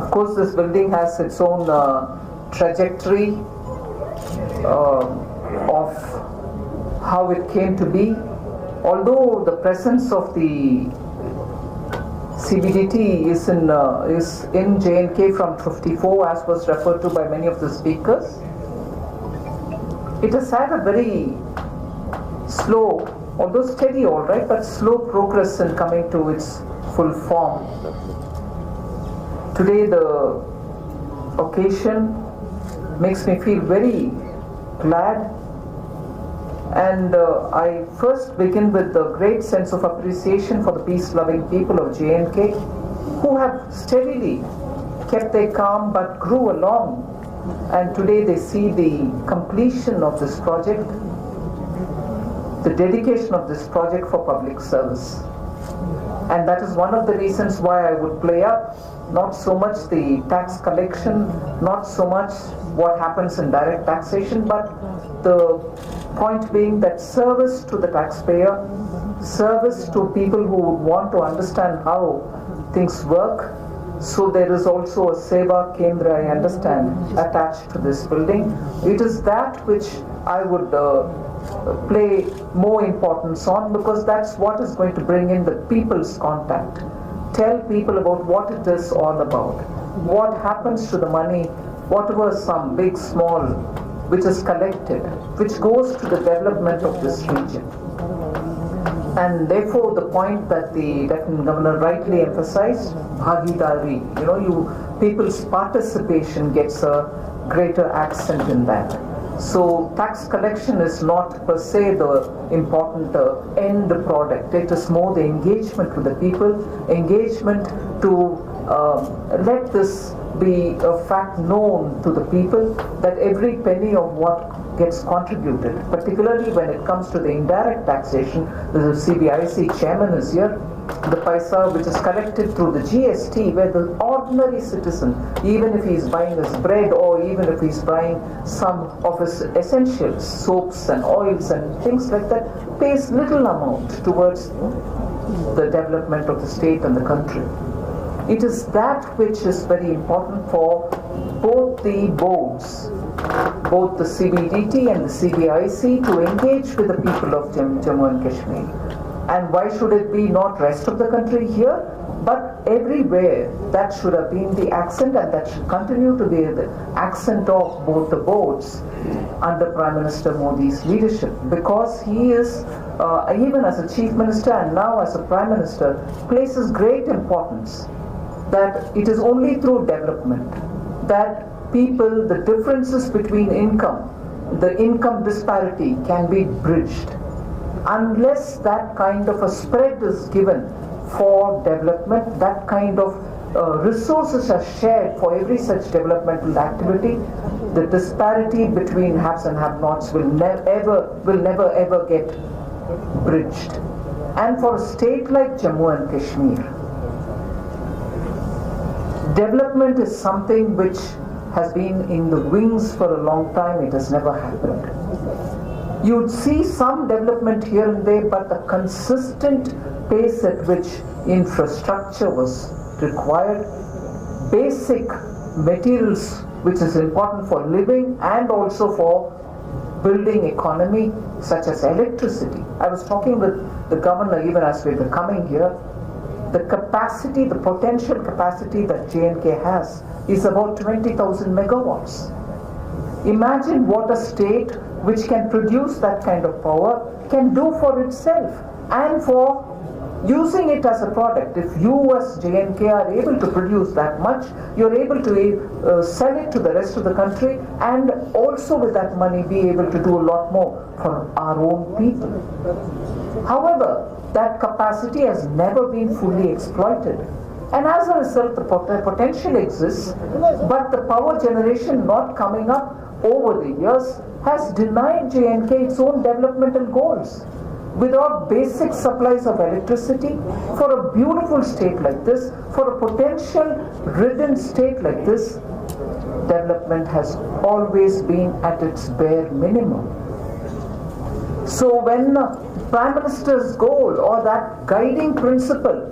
Of course, this building has its own trajectory of how it came to be. Although the presence of the CBDT is in J&K from 54, as was referred to by many of the speakers, it has had a very slow, although steady, all right, but slow progress in coming to its full form. Today, the occasion makes me feel very glad, and I first begin with the great sense of appreciation for the peace-loving people of J&K who have steadily kept their calm but grew along, and today they see the completion of this project, the dedication of this project for public service. And that is one of the reasons why I would play up not so much the tax collection, not so much what happens in direct taxation, but the point being that service to the taxpayer, service to people who would want to understand how things work. So there is also a Seva Kendra, I understand, attached to this building. It is that which I would play more importance on, because that's what is going to bring in the people's contact. Tell people about what it is all about, what happens to the money, whatever sum, big, small, which is collected, which goes to the development of this region. And therefore the point that the Lieutenant Governor rightly emphasized, Bhagidari, people's participation gets a greater accent in that. So tax collection is not per se the important end product. It is more the engagement with the people, engagement to let this be a fact known to the people, that every penny of what gets contributed, particularly when it comes to the indirect taxation, the CBIC chairman is here, the paisa which is collected through the GST, where the ordinary citizen, even if he is buying his bread or even if he is buying some of his essentials, soaps and oils and things like that, pays little amount towards the development of the state and the country. It is that which is very important for both the boards, both the CBDT and the CBIC, to engage with the people of Jammu and Kashmir. And why should it be not rest of the country here, but everywhere? That should have been the accent, and that should continue to be the accent of both the boards under Prime Minister Modi's leadership, because he is, even as a Chief Minister and now as a Prime Minister, places great importance that it is only through development that people, the differences between income, the income disparity can be bridged. Unless that kind of a spread is given for development, that kind of resources are shared for every such developmental activity, the disparity between haves and have-nots will never ever get bridged. And for a state like Jammu and Kashmir, development is something which has been in the wings for a long time. It has never happened. You'd see some development here and there, but the consistent pace at which infrastructure was required, basic materials which is important for living and also for building economy, such as electricity. I was talking with the governor even as we were coming here. The capacity, the potential capacity that J&K has is about 20,000 megawatts. Imagine what a state which can produce that kind of power can do for itself and for using it as a product. If you as J&K are able to produce that much, you're able to sell it to the rest of the country, and also with that money be able to do a lot more for our own people. However, that capacity has never been fully exploited. And as a result, the potential exists, but the power generation not coming up over the years has denied J&K its own developmental goals. Without basic supplies of electricity, for a beautiful state like this, for a potential-ridden state like this, development has always been at its bare minimum. So when Prime Minister's goal or that guiding principle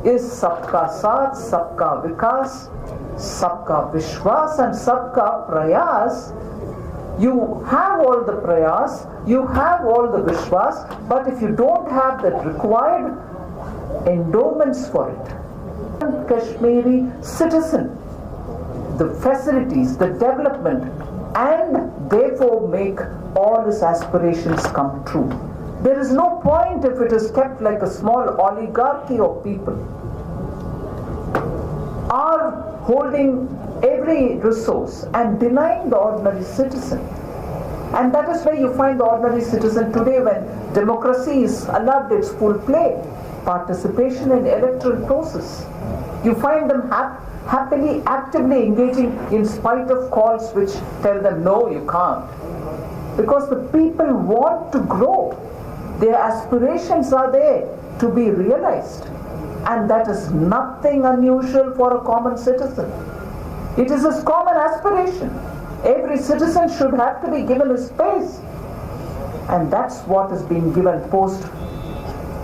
is Sabka Saath, Sabka Vikas, Sabka Vishwas and Sabka Prayas. You have all the prayas, you have all the Vishwas, but if you don't have the required endowments for it, Kashmiri citizen, the facilities, the development, and therefore make all his aspirations come true. There is no point if it is kept like a small oligarchy of people, are holding every resource and denying the ordinary citizen. And that is where you find the ordinary citizen today, when democracy is allowed its full play, participation in electoral process. You find them happily, actively engaging in spite of calls which tell them, no, you can't. Because the people want to grow. Their aspirations are there to be realized. And that is nothing unusual for a common citizen. It is his common aspiration. Every citizen should have to be given his space. And that's what is being given post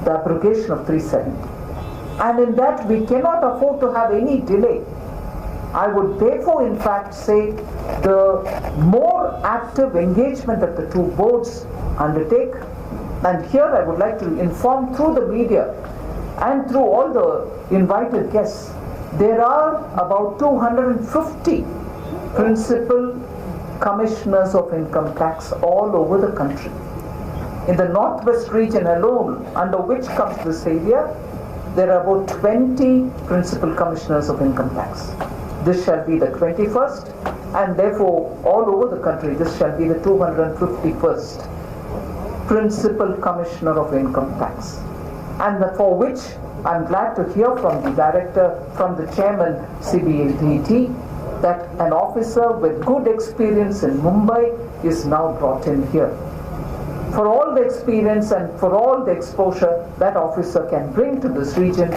the abrogation of 370. And in that we cannot afford to have any delay. I would therefore in fact say the more active engagement that the two boards undertake, and here I would like to inform through the media and through all the invited guests, there are about 250 principal commissioners of income tax all over the country. In the northwest region alone, under which comes this area, there are about 20 principal commissioners of income tax. This shall be the 21st, and therefore all over the country this shall be the 251st principal commissioner of income tax. And for which I'm glad to hear from the director, from the chairman CBADT, that an officer with good experience in Mumbai is now brought in here. For all the experience and for all the exposure that officer can bring to this region,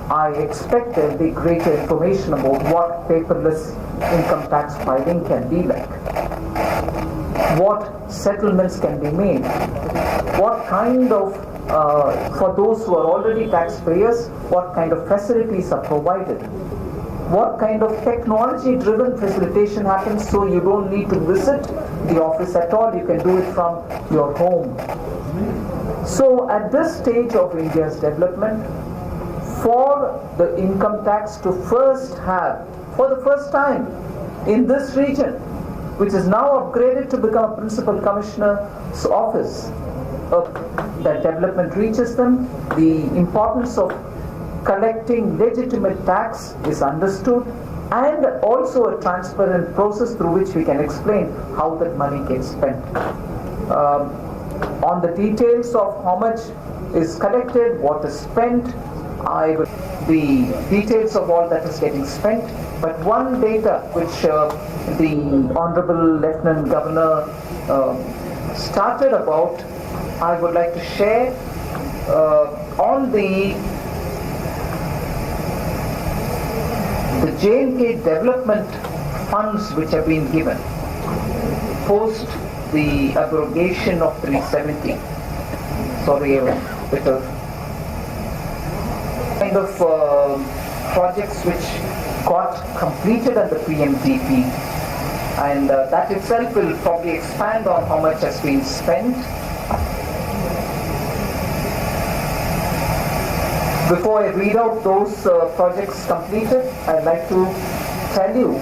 I expect there will be greater information about what paperless income tax filing can be like, what settlements can be made, what kind of, for those who are already taxpayers, what kind of facilities are provided, what kind of technology-driven facilitation happens so you don't need to visit the office at all, you can do it from your home. So at this stage of India's development, for the income tax to first have, for the first time in this region, which is now upgraded to become a principal commissioner's office, that development reaches them, the importance of collecting legitimate tax is understood, and also a transparent process through which we can explain how that money gets spent. On the details of how much is collected, what is spent, the details of all that is getting spent, but one data which the Honorable Lieutenant Governor started about, I would like to share on the J&K development funds which have been given post the abrogation of 370. Sorry, a bit of kind of projects which got completed under PMDP, and that itself will probably expand on how much has been spent. Before I read out those projects completed, I'd like to tell you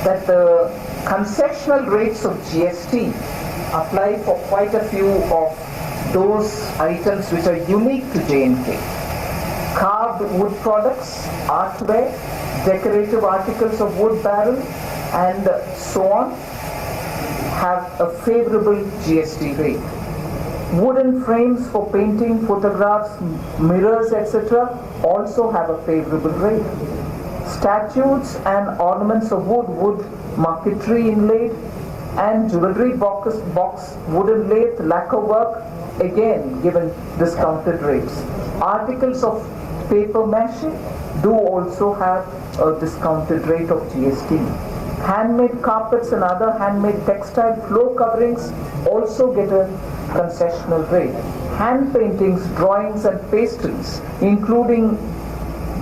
that the concessional rates of GST apply for quite a few of those items which are unique to J&K. Carved wood products, artware, decorative articles of wood barrel, and so on have a favorable GST rate. Wooden frames for painting, photographs, mirrors, etc. also have a favorable rate. Statues and ornaments of wood marquetry inlaid, and jewelry box wooden lathe, lacquer work, again given discounted rates. Articles of paper mache do also have a discounted rate of GST. Handmade carpets and other handmade textile floor coverings also get a concessional rate. Hand paintings, drawings and pastries, including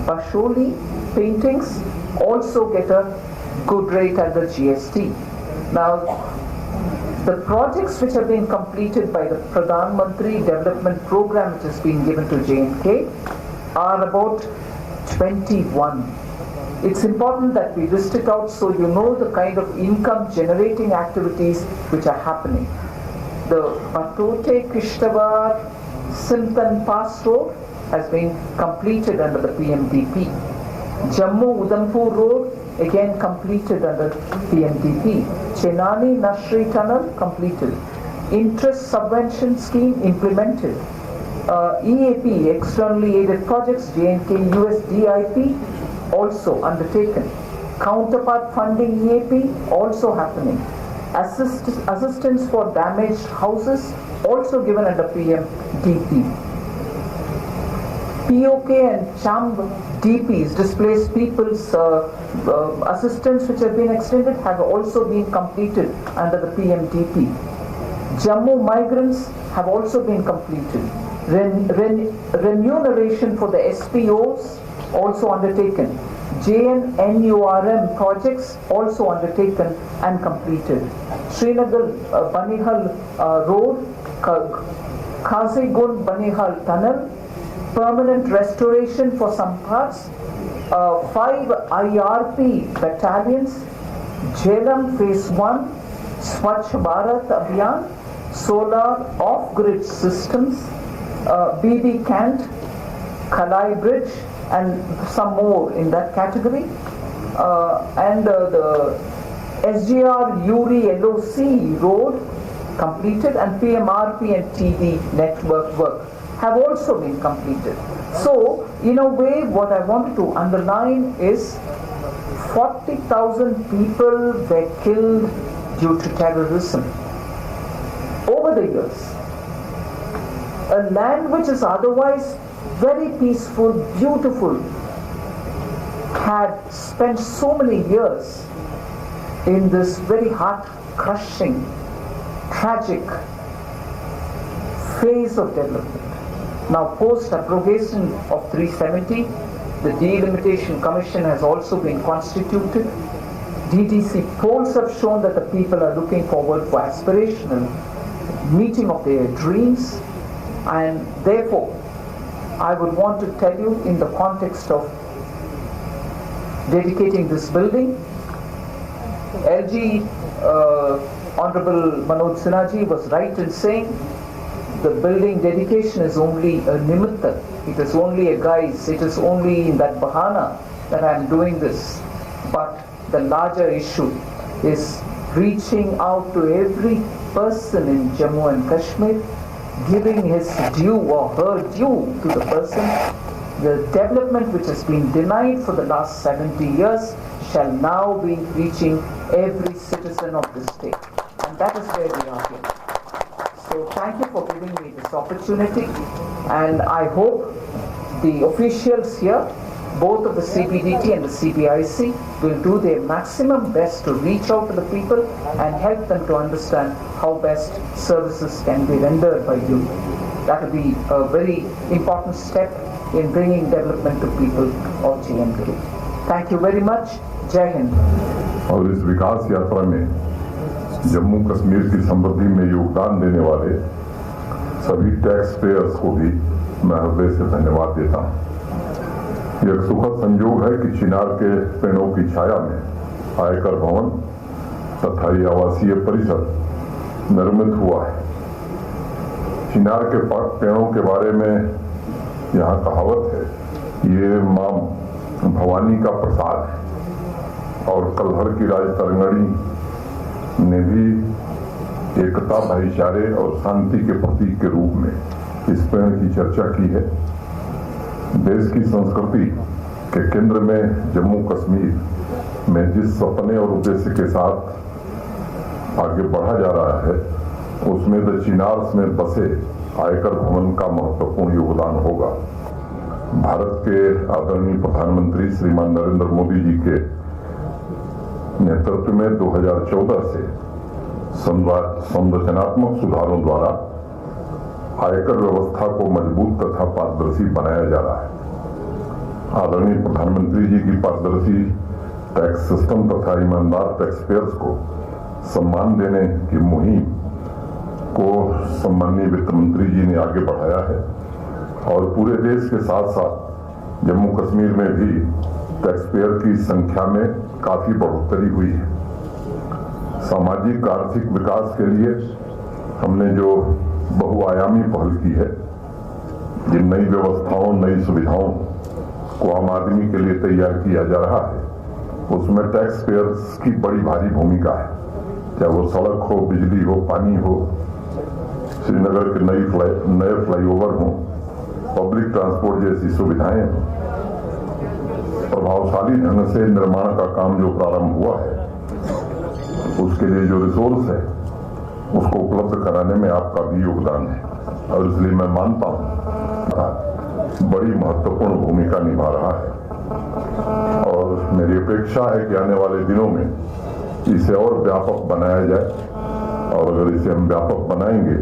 Basholi paintings also get a good rate at the GST. Now, the projects which have been completed by the Pradhan Mantri Development Program, which has been given to J&K, are about 21. It's important that we list it out so you know the kind of income generating activities which are happening. The Patote Kishtawar Simtan Pass Road has been completed under the PMDP. Jammu Udhampur Road again completed under PMDP. Chenani Nashri Tunnel completed. Interest subvention scheme implemented. EAP, externally aided projects, J&K USDIP also undertaken. Counterpart funding EAP also happening. Assistance for damaged houses also given under PMDP. POK and CHAMB DPs, displaced people's assistance which have been extended, have also been completed under the PMDP. Jammu migrants have also been completed. Remuneration for the SPOs also undertaken. JNNURM projects also undertaken and completed. Srinagar Banihal Road, Kazigund Banihal Tunnel, permanent restoration for some parts, 5 IRP battalions, Jhelum Phase 1, Swachh Bharat Abhiyan, solar off-grid systems, BB Cant, Kalai Bridge, and some more in that category, and the SGR Uri LOC road completed, and PMRP and TD network work have also been completed. So, in a way, what I wanted to underline is 40,000 people were killed due to terrorism over the years. A land which is otherwise very peaceful, beautiful, had spent so many years in this very heart-crushing, tragic phase of development. Now, post-abrogation of 370, the Delimitation Commission has also been constituted. DTC polls have shown that the people are looking forward for aspirational meeting of their dreams, and therefore, I would want to tell you, in the context of dedicating this building, LG Honorable Manoj Sinha ji was right in saying the building dedication is only a nimitta, it is only a guise, it is only in that bahana that I am doing this. But the larger issue is reaching out to every person in Jammu and Kashmir, giving his due or her due to the person. The development which has been denied for the last 70 years shall now be reaching every citizen of the state. And that is where we are here. So thank you for giving me this opportunity, and I hope the officials here, both of the CBDT and the CBIC, will do their maximum best to reach out to the people and help them to understand how best services can be rendered by you. That will be a very important step in bringing development to people of J&K. Thank you very much. Jai Hind. और इस विकास यात्रा में जम्मू कश्मीर की समृद्धि में योगदान देने वाले सभी टैक्स पेयर्स को भी मैं हृदय से धन्यवाद देता हूँ। यह एक सुखद संयोग है कि चिनार के पेड़ों की छाया में आयकर भवन तथा ये आवासीय परिसर निर्मित हुआ है। चिनार के पेड़ों के बारे में यहाँ कहावत है, ये माँ भवानी का प्रसाद है, और कलहर की राज तरंगड़ी ने भी एकता, भाईचारे और शांति के प्रतीक के रूप में इस पेड़ की चर्चा की है। देश की संस्कृति के केंद्र में जम्मू कश्मीर में जिस सपने और उद्देश्य के साथ आगे बढ़ा जा रहा है, उसमें द चिनार्स में बसे आयकर भवन का महत्वपूर्ण योगदान होगा। भारत के आदरणीय प्रधानमंत्री श्रीमान नरेंद्र मोदी जी के नेतृत्व में 2014 से संरचनात्मक सुधारों द्वारा आयकर व्यवस्था को मजबूत तथा पारदर्शी बनाया जा रहा है। आदरणीय प्रधानमंत्री जी की पारदर्शी टैक्स सिस्टम तथा ईमानदार टैक्स पेयर्स को सम्मान देने की मुहिम को सम्माननीय वित्त मंत्री जी ने आगे बढ़ाया है और पूरे देश के साथ साथ जम्मू कश्मीर में भी टैक्स पेयर की संख्या में काफी बढ़ोतरी हुई है। सामाजिक आर्थिक विकास के लिए हमने जो बहुआयामी पहल की है, जिन नई व्यवस्थाओं नई सुविधाओं को आम आदमी के लिए तैयार किया जा रहा है, उसमें टैक्स पेयर्स की बड़ी भारी भूमिका है। चाहे वो सड़क हो, बिजली हो, पानी हो, श्रीनगर के नए फ्लाईओवर हो, पब्लिक ट्रांसपोर्ट जैसी सुविधाएं हो, प्रभावशाली ढंग से निर्माण का काम जो प्रारंभ हुआ है, उसके लिए जो रिसोर्स है उसको उपलब्ध कराने में आपका भी योगदान है और इसलिए मैं मानता हूं बड़ी महत्वपूर्ण भूमिका निभा रहा है और मेरी अपेक्षा है कि आने वाले दिनों में इसे और व्यापक बनाया जाए और अगर इसे हम व्यापक बनाएंगे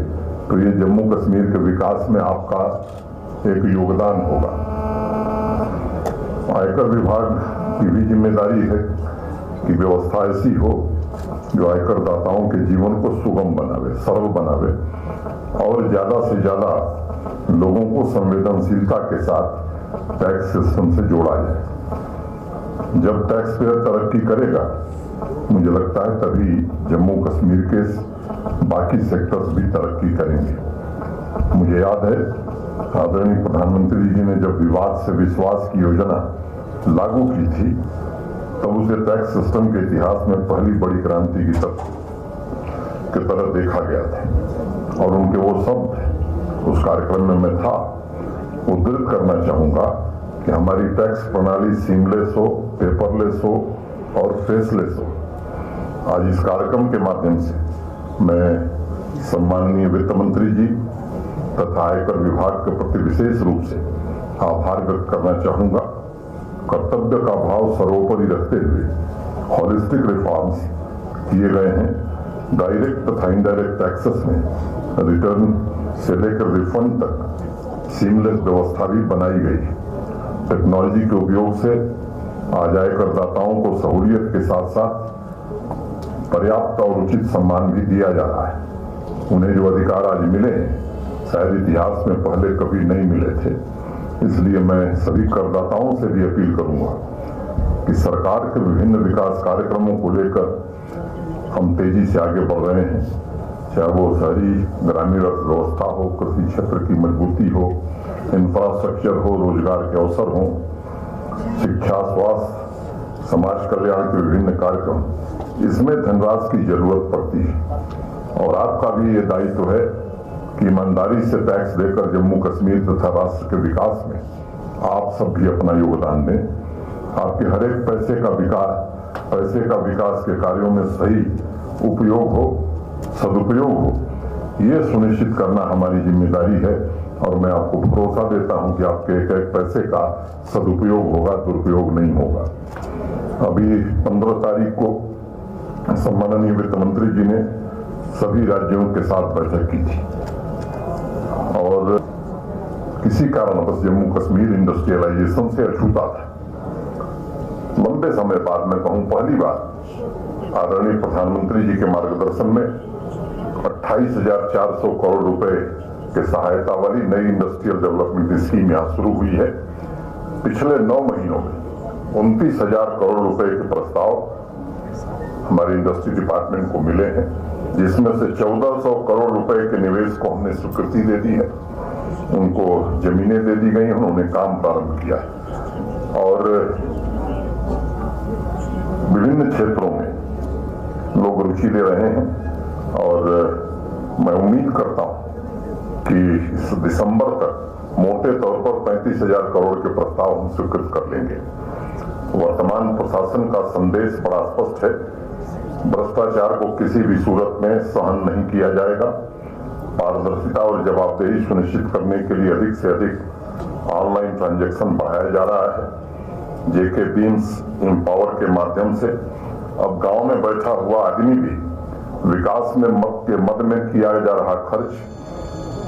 तो ये जम्मू कश्मीर के विकास में आपका एक योगदान होगा। आयकर विभाग की भी जिम्मेदारी है कि व्यवस्था ऐसी हो जो आयकर दाताओं के जीवन को सुगम बनावे, सरल बनावे और ज्यादा से ज्यादा लोगों को संवेदनशीलता के साथ टैक्स सिस्टम से जोड़ा जाए। जब टैक्स पेयर तरक्की करेगा, मुझे लगता है तभी जम्मू कश्मीर के बाकी सेक्टर्स भी तरक्की करेंगे। मुझे याद है आदरणीय प्रधानमंत्री जी ने जब विवाद से विश्वास की योजना लागू की थी, तब उसे टैक्स सिस्टम के इतिहास में पहली बड़ी क्रांति की तरह देखा गया था और उनके वो शब्द उस कार्यक्रम में मैं था, उद्धृत करना चाहूंगा कि हमारी टैक्स प्रणाली सीमलेस हो, पेपरलेस हो और फेसलेस हो। आज इस कार्यक्रम के माध्यम से मैं सम्माननीय वित्त मंत्री जी तथा आयकर विभाग के प्रति विशेष रूप से आभार व्यक्त करना चाहूंगा। कर्तव्य का भाव सर्वोपरि रखते हुए हॉलिस्टिक रिफॉर्म्स किए गए हैं। डायरेक्ट तथा इनडायरेक्ट टैक्सेस में रिटर्न से लेकर रिफंड तक सीमलेस व्यवस्था भी बनाई गई है। टेक्नोलॉजी के उपयोग से आज आयकरदाताओं को सहूलियत के साथ साथ पर्याप्त और उचित सम्मान भी दिया जा रहा है। उन्हें जो अधिकार आज मिले हैं, शायद इतिहास में पहले कभी नहीं मिले थे। इसलिए मैं सभी करदाताओं से भी अपील करूंगा कि सरकार के विभिन्न विकास कार्यक्रमों को लेकर हम तेजी से आगे बढ़ रहे हैं, चाहे वो शहरी ग्रामीण अर्थव्यवस्था हो, कृषि क्षेत्र की मजबूती हो, इंफ्रास्ट्रक्चर हो, रोजगार के अवसर हो, शिक्षा, स्वास्थ्य, समाज कल्याण के विभिन्न कार्यक्रम, इसमें धनराशि की जरूरत पड़ती है और आपका भी ये दायित्व है कि ईमानदारी से टैक्स देकर जम्मू कश्मीर तथा राष्ट्र के विकास में आप सब भी अपना योगदान दें। आपके हर एक पैसे का विकास के कार्यों में सही उपयोग हो, सदुपयोग हो, ये सुनिश्चित करना हमारी जिम्मेदारी है और मैं आपको भरोसा देता हूं कि आपके एक एक पैसे का सदुपयोग होगा, दुरुपयोग नहीं होगा। अभी 15 तारीख को सम्माननीय वित्त मंत्री जी ने सभी राज्यों के साथ बैठक की थी और किसी कारणवश जम्मू कश्मीर इंडस्ट्रियलाइजेशन से अछूता था। लंबे समय बाद, मैं कहूं पहली बार, आदरणीय प्रधानमंत्री जी के मार्गदर्शन में 28,400 करोड़ रुपए के सहायता वाली नई इंडस्ट्रियल डेवलपमेंट स्कीम यहां शुरू हुई है। पिछले 9 महीनों में 29,000 करोड़ रुपए के प्रस्ताव हमारे इंडस्ट्री डिपार्टमेंट को मिले हैं, जिसमें से 1400 करोड़ रुपए के निवेश को हमने स्वीकृति दे दी है, उनको जमीनें दे दी गई, उन्होंने काम प्रारंभ किया है और विभिन्न क्षेत्रों में लोग रुचि ले रहे हैं और मैं उम्मीद करता हूं कि इस दिसंबर तक मोटे तौर पर 35,000 करोड़ के प्रस्ताव हम स्वीकृत कर लेंगे। वर्तमान प्रशासन का संदेश बड़ा स्पष्ट है, भ्रष्टाचार को किसी भी सूरत में सहन नहीं किया जाएगा। पारदर्शिता और जवाबदेही सुनिश्चित करने के लिए अधिक से अधिक ऑनलाइन ट्रांजैक्शन बढ़ाया जा रहा है। जेके बीम्स एम्पावर के माध्यम से अब गांव में बैठा हुआ आदमी भी विकास में मद में किया जा रहा खर्च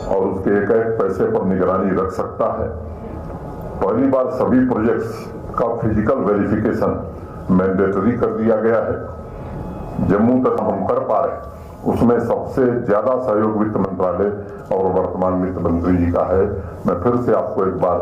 और उसके एक एक पैसे पर निगरानी रख सकता है। पहली बार सभी प्रोजेक्ट्स का फिजिकल वेरिफिकेशन मैंडेटरी कर दिया गया है। जम्मू तक हम कर पा रहे उसमें सबसे ज्यादा सहयोग वित्त मंत्रालय और वर्तमान वित्त मंत्री जी का है। मैं फिर से आपको एक बार